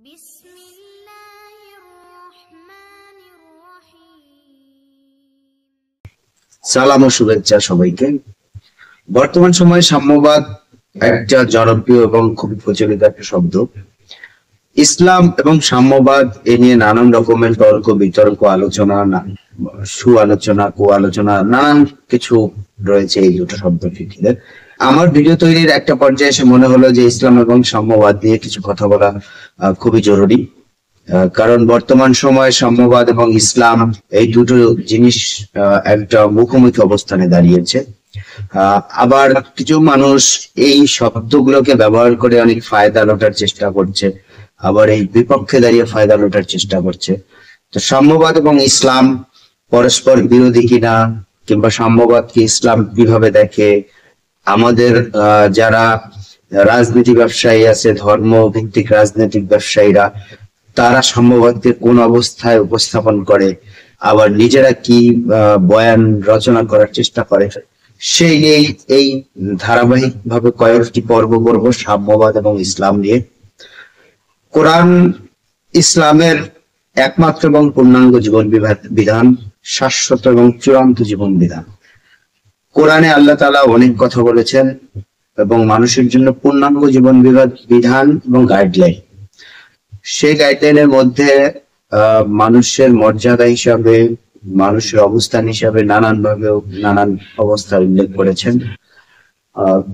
بسم الله الرحمن الرحيم। সালাম ও শুভেচ্ছা সবাইকে। বর্তমান সময়ে সাম্যবাদ একটা জনপ্রিয় এবং খুব প্রচলিত একটা শব্দ। ইসলাম এবং সাম্যবাদ এ নিয়ে নানান রকমের তর্ক বিতর্ক আলোচনা, সুআলোচনা, কুআলোচনা, নানান কিছু রয়েছে এই দুটো শব্দের ভিত্তিতে। আমার ভিডিও তৈরির একটা পর্যায়ে এসে মনে হলো যে ইসলাম এবং সাম্যবাদ নিয়ে কিছু কথা বলা খুবই জরুরি। কারণ বর্তমান সময়ে সাম্যবাদ এবং ইসলাম এই দুটো জিনিস একটা মুখোমুখি অবস্থানে দাঁড়িয়েছে। আবার কিছু মানুষ এই শব্দগুলোকে ব্যবহার করে অনেক ফায়দা লোটার চেষ্টা করছে, আবার এই বিপক্ষে দাঁড়িয়ে ফায়দা লোটার চেষ্টা করছে। তো সাম্যবাদ এবং ইসলাম পরস্পর বিরোধী কিনা, কিংবা সাম্যবাদকে ইসলাম কিভাবে দেখে, আমাদের যারা রাজনীতি ব্যবসায়ী আছে, ধর্ম ভিত্তিক রাজনৈতিক ব্যবসায়ীরা, তারা সাম্যবাদকে কোন অবস্থায় উপস্থাপন করে, আবার নিজেরা কি বয়ান রচনা করার চেষ্টা করে, সেই নিয়ে এই ধারাবাহিক ভাবে কয়েকটি পর্ব করব সাম্যবাদ এবং ইসলাম নিয়ে। কোরআন ইসলামের একমাত্র এবং পূর্ণাঙ্গ জীবন বিধান, শাশ্বত এবং চূড়ান্ত জীবন বিধান। কোরআনে আল্লাহ তাআলা অনেক কথা বলেছেন এবং মানুষের জন্য পূর্ণাঙ্গ জীবন বিধান এবং গাইডলাইন। সেই গাইডলাইনের মধ্যে মানুষের মর্যাদা হিসাবে, মানুষের অবস্থান হিসাবে নানান অবস্থা উল্লেখ করেছেন।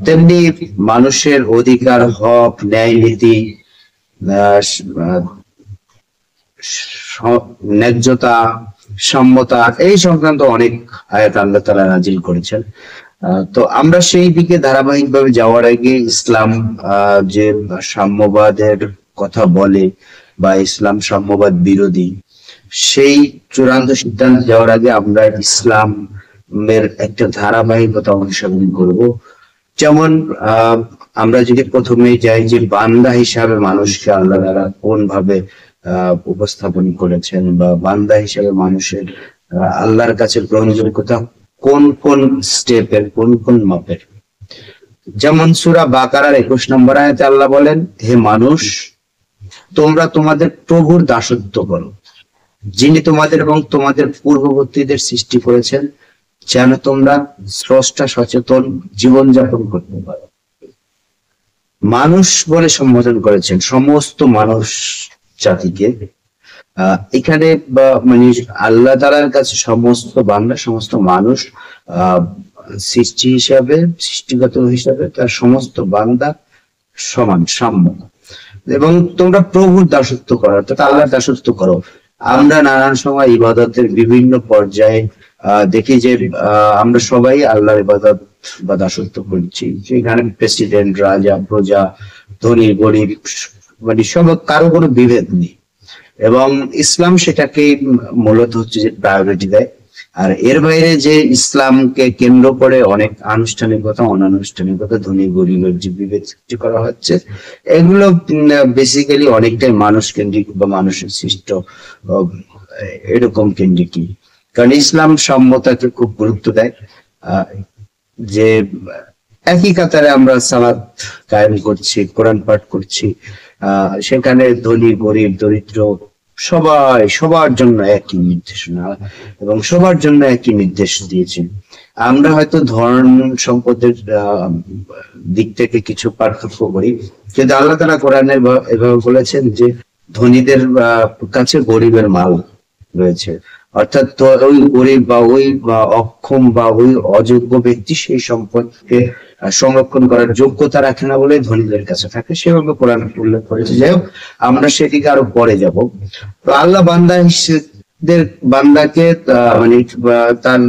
তেমনি মানুষের অধিকার, হক, ন্যায় নীতি, ন্যায্যতা, সাম্যতা, এই সংক্রান্ত অনেক আয়াত আল্লাহ তাআলা নাজিল করেছেন। তো আমরা সেই দিকে ধারাবাহিক ভাবে যাওয়ার আগে ইসলাম যে সাম্যবাদের কথা বলে বা ইসলাম সাম্যবাদ বিরোধী, সেই চূড়ান্ত সিদ্ধান্ত যাওয়ার আগে আমরা ইসলামের একটা ধারাবাহিকতা অনুসরণ করব। যেমন আমরা যদি প্রথমে যাই যে বান্দা হিসাবে মানুষকে আল্লাহ তাআলা কোন ভাবে উপস্থাপন করেছেন, বা বান্দা হিসাবে মানুষের আল্লাহর কাছে গ্রহণযোগ্যতা কোন কোন স্টেপের, কোন কোন মাপের। যেমন সূরা বাকারার 21 নম্বর আয়াতে আল্লাহ বলেন, হে মানুষ, তোমরা তোমাদের প্রভুর দাসত্ব করো, যিনি তোমাদের এবং তোমাদের পূর্ববর্তীদের সৃষ্টি করেছেন, যেন তোমরা স্রষ্টা সচেতন জীবনযাপন করতে পারো। মানুষ বলে সম্বোধন করেছেন সমস্ত মানুষ জাতিকে। এখানে মানে আল্লাহ তাআলার কাছে সমস্ত বান্দা, সমস্ত মানুষ সৃষ্টি হিসাবে, সৃষ্টিগত হিসাবে তার সমস্ত বান্দা সমান, সাম্য। এবং তোমরা প্রভুর দাসত্ব করো, অর্থাৎ আল্লাহর দাসত্ব করো। আমরা নানান সময় ইবাদতের বিভিন্ন পর্যায়ে দেখি যে আমরা সবাই আল্লাহর ইবাদত বা দাসত্ব করছি। সেখানে প্রেসিডেন্ট, রাজা, প্রজা, ধনী গরিব, মানে সব, কারো কোনো বিভেদ নেই। এবং ইসলাম সেটাকে মূলত হচ্ছে যে প্রায়োরিটি দেয়। আর এর বাইরে যে ইসলামকে কেন্দ্র করে অনেক আনুষ্ঠানিকতা, অনানুষ্ঠানিকতা, ধনী গরিবের যে বিভেদ সৃষ্টি করা হচ্ছে, এগুলো বেসিক্যালি অনেকটাই মানুষ কেন্দ্রিক বা মানুষের সৃষ্ট এরকম কেন্দ্রিকই। কারণ ইসলাম সাম্যতাকে খুব গুরুত্ব দেয়। যে একই কাতারে আমরা সালাত কায়েম করছি, কোরআন পাঠ করছি, সেখানে ধনী গরিব দরিদ্র সবার জন্য একই নির্দেশনা এবং সবার জন্য একই নির্দেশ দিয়েছেন। আমরা হয়তো ধন সম্পদের দিক থেকে কিছু পার্থক্য করি, কিন্তু আল্লাহ তাআলা কোরআনে এভাবে বলেছেন যে ধনীদের কাছে গরিবের মাল রয়েছে, অর্থাৎ ওই গরিব বা ওই অক্ষম বা ওই অযোগ্য ব্যক্তি সেই সম্পদকে সংরক্ষণ করার যোগ্যতা রাখে না বলে ধনীদের কাছে থাকে, সেভাবে কোরআন উল্লেখ করেছে। যাই হোক, আমরা সেদিকে আরো পরে যাব। তো আল্লাহ বান্দাকে মানে তার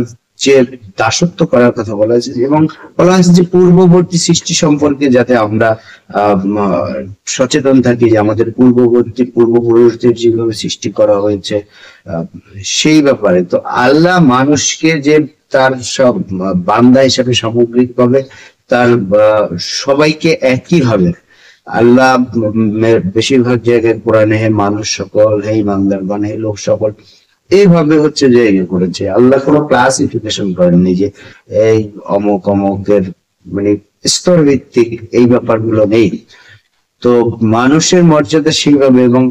যে দাসত্ব করার কথা বলা হয়েছে, এবং বলা হয়েছে যে পূর্ববর্তী সৃষ্টি সম্পর্কে যাতে আমরা সচেতন থাকি, যে আমাদের পূর্বপুরুষদের যেভাবে সৃষ্টি করা হয়েছে সেই ব্যাপারে। তো আল্লাহ মানুষকে যে তার সব বান্দা হিসাবে সামগ্রিকভাবে তার সবাইকে একই ভাবে, আল্লাহ বেশিরভাগ জায়গায় কোরআনে হে মানুষ সকল, হে ইমানদারগণ, হে লোক সকল, এইভাবে হচ্ছে যে করেছে। আল্লাহ কোনো ক্লাসিফিকেশন করেননি যে এই অমুকের, মানে স্তর ভিত্তিক এই ব্যাপারগুলো নেই। তো মানুষের মর্যাদা সেইভাবে। এবং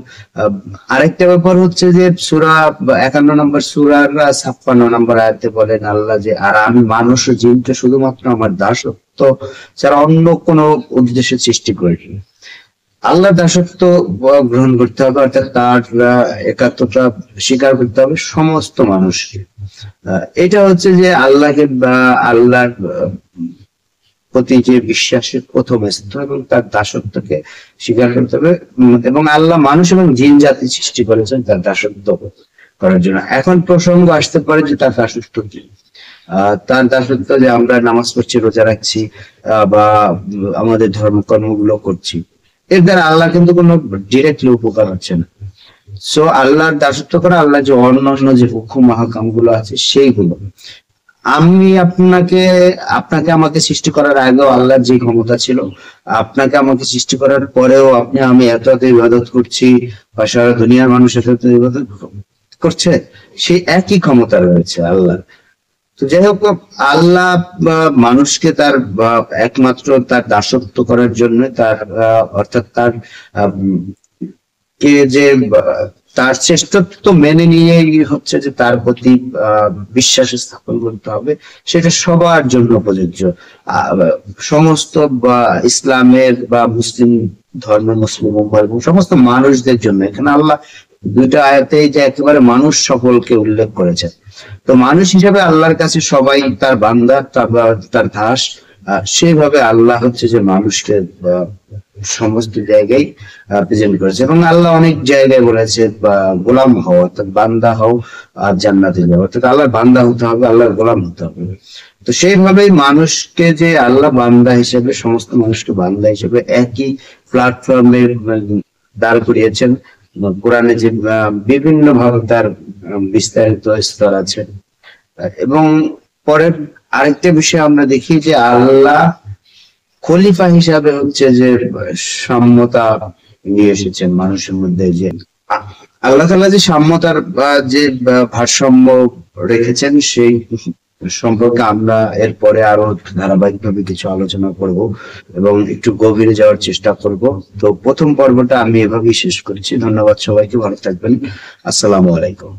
আরেকটা ব্যাপার হচ্ছে যে সূরা 51 নম্বর সূরার 56 নম্বর আয়াতে বলেন আল্লাহ যে, আর আমি মানুষ ও জিনকে শুধুমাত্র আমার দাসত্ব ছাড়া অন্য কোনো উদ্দেশ্যে সৃষ্টি করিনি। আল্লাহ দাসত্ব গ্রহণ করতে হবে, অর্থাৎ তার একাত্মতা স্বীকার করতে হবে সমস্ত মানুষকে। এটা হচ্ছে যে আল্লাহকে বা আল্লাহর প্রতি যে বিশ্বাসের প্রথম স্তর, এবং তার দাসত্বকে স্বীকার করতে হবে। এবং আল্লাহ মানুষ এবং জিন জাতি সৃষ্টি করেছেন তার দাসত্ব করার জন্য। এখন প্রসঙ্গ আসতে পারে যে তার দাসত্ব কি। তার দাসত্ব যে আমরা নামাজ পড়ছি, রোজা রাখছি, বা আমাদের ধর্মকর্মগুলো করছি, এর দ্বারা আল্লাহ কিন্তু কোনো ডিরেক্টলি উপকার হচ্ছে না। সো আল্লাহর দাসত্ব করা, আল্লাহ যে অন্যান্য যে হুকুম মাহকাম গুলো আছে সেইগুলো। আমি আপনাকে আমাকে সৃষ্টি করার আগেও আল্লাহর যে ক্ষমতা ছিল, আপনাকে আমাকে সৃষ্টি করার পরেও আমি এত এত ইবাদত করছি, বা সারা দুনিয়ার মানুষ এত এত ইবাদত করছে, সেই একই ক্ষমতা রয়েছে আল্লাহ। তো যাই হোক, আল্লাহ মানুষকে তার একমাত্র তার দাসত্ব করার জন্য, তার অর্থাৎ তার কে যে তার শ্রেষ্ঠত্ব মেনে নিয়েই হচ্ছে যে তার প্রতি বিশ্বাস স্থাপন করতে হবে, সেটা সবার জন্য প্রযোজ্য। সমস্ত ইসলামের বা মুসলিম ধর্ম, মুসলিম এবং সমস্ত মানুষদের জন্য। এখানে আল্লাহ দুইটা আয়াতেই যে একেবারে মানুষ সকলকে উল্লেখ করেছেন। তো মানুষ হিসেবে আল্লাহর কাছে সবাই তার বান্দা, তার দাস। সেইভাবে আল্লাহ হচ্ছে যে মানুষকে সমস্ত জায়গায় প্রেজেন্ট করেছে। এবং আল্লাহ অনেক জায়গায় বলেছে গোলাম হও, অর্থাৎ বান্দা হও আর জান্নাতে যাও, অর্থাৎ আল্লাহর বান্দা হতে হবে, আল্লাহর গোলাম হতে হবে। তো সেইভাবেই মানুষকে যে আল্লাহ বান্দা হিসেবে, সমস্ত মানুষকে বান্দা হিসেবে একই প্ল্যাটফর্মে দাঁড় করিয়েছেন। কোরআনে যে বিভিন্ন ভাবে তার বিস্তারিত স্তর আছে। এবং পরের আরেকটা বিষয় আমরা দেখি যে আল্লাহ খলিফা হিসাবে হচ্ছে যে সাম্যতা নিয়ে এসেছেন মানুষের মধ্যে। যে আল্লাহ তাআলা যে সাম্যতার যে ভারসাম্য রেখেছেন, সেই সম্পর্কে আমরা এরপরে আরো ধারাবাহিকভাবে কিছু আলোচনা করব এবং একটু গভীরে যাওয়ার চেষ্টা করব। তো প্রথম পর্বটা আমি এভাবেই শেষ করছি। ধন্যবাদ সবাইকে, ভালো থাকবেন। আসসালামু আলাইকুম।